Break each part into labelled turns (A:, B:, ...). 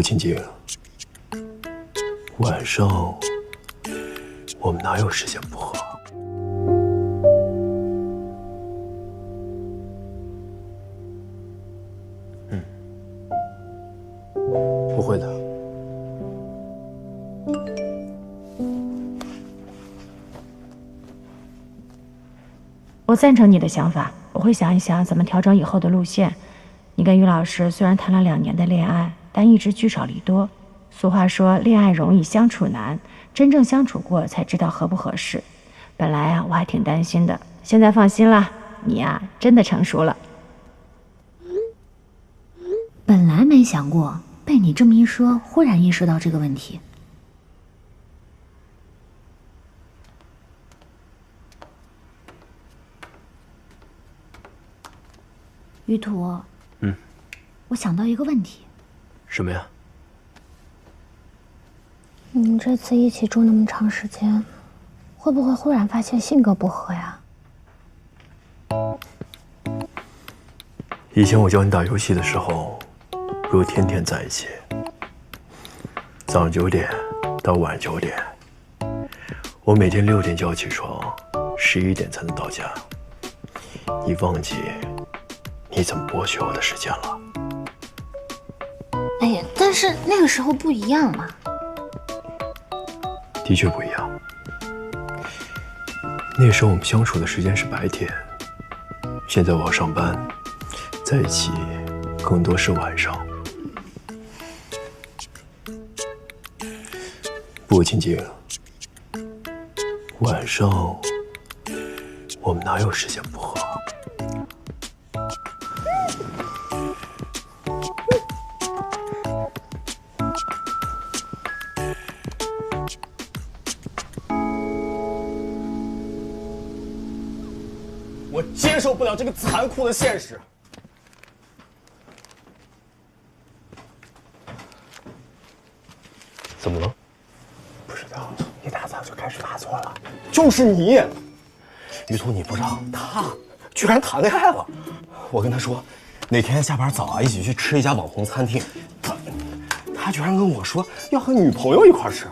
A: 晶晶，晚上我们哪有时间不和？不会的。
B: 我赞成你的想法，我会想一想怎么调整以后的路线。你跟于老师虽然谈了2年的恋爱，但一直聚少离多。俗话说，恋爱容易相处难，真正相处过才知道合不合适。本来啊，我还挺担心的，现在放心啦，你呀，真的成熟了。
C: 本来没想过，被你这么一说，忽然意识到这个问题。于途，我想到一个问题。
A: 什么呀？
D: 你们这次一起住那么长时间，会不会忽然发现性格不合呀？
A: 以前我教你打游戏的时候，如果天天在一起，早上9点到晚上9点，我每天6点就要起床，11点才能到家。你忘记你怎么剥削我的时间了？
D: 哎呀，但是那个时候不一样嘛。
A: 的确不一样。那时候我们相处的时间是白天，现在我要上班，在一起更多是晚上。不，晶晶，晚上我们哪有时间不和？
E: 我接受不了这个残酷的现实。
A: 怎么了？
E: 不知道，一大早就开始发作了。就是你，于途，你不知道，他居然谈恋爱了。我跟他说，哪天下班早啊，一起去吃一家网红餐厅。他居然跟我说要和女朋友一块吃。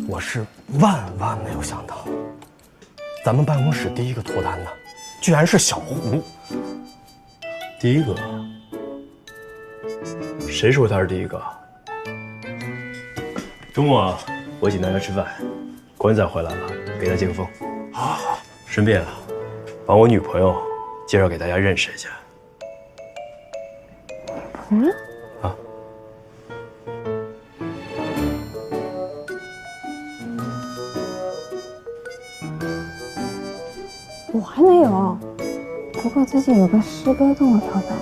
E: 我是万万没有想到，咱们办公室第一个脱单的，居然是小胡。
A: 第一个？谁说他是第一个？中午啊，我请大家吃饭，关仔回来了，给他接个风。
E: 好，
A: 顺便啊，把我女朋友介绍给大家认识一下。
D: 朋友？
A: 啊。
D: 我还没有，不过最近有个师哥跟我表白。